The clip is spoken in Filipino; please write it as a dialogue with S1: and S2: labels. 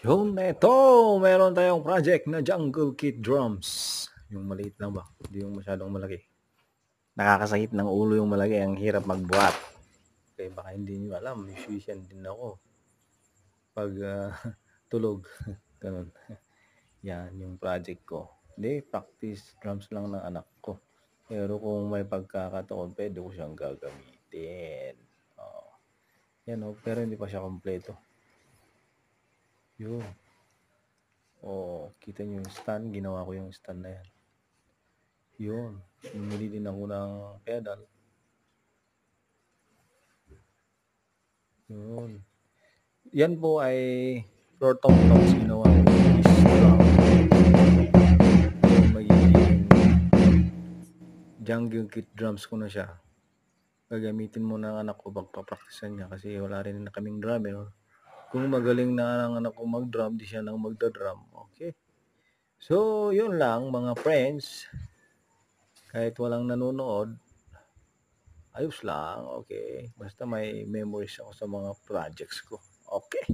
S1: Yun, eto meron tayong project na jungle kit drums. Yung maliit lang ba? Hindi yung masyadong malaki. Nakakasakit ng ulo yung malaki, ang hirap magbuhat. Okay, baka hindi nyo alam, musician din ako. Pag tulog, ganun. Yan yung project ko. Hindi, practice drums lang ng anak ko. Pero kung may pagkakataon, pwede ko siyang gagamitin. Oh. Yan oh, pero hindi pa siya kompleto. Yun. Oh, kita niyo yung stand, ginawa ko yung stand na yan. Yun, bumili din ako ng pedal. Yun. Yan po ay floor tom-toms ginawa ko is drum. Yung magiging jungle kit drums ko na siya. Gagamitin mo ng anak ko pagpapraktisan niya kasi wala rin na kaming drummer. Kung magaling na ang anak ko mag-drum, di siya nang magda-drum. Okay. So, yun lang mga friends. Kahit walang nanonood, ayos lang, okay. Basta may memories ako sa mga projects ko. Okay.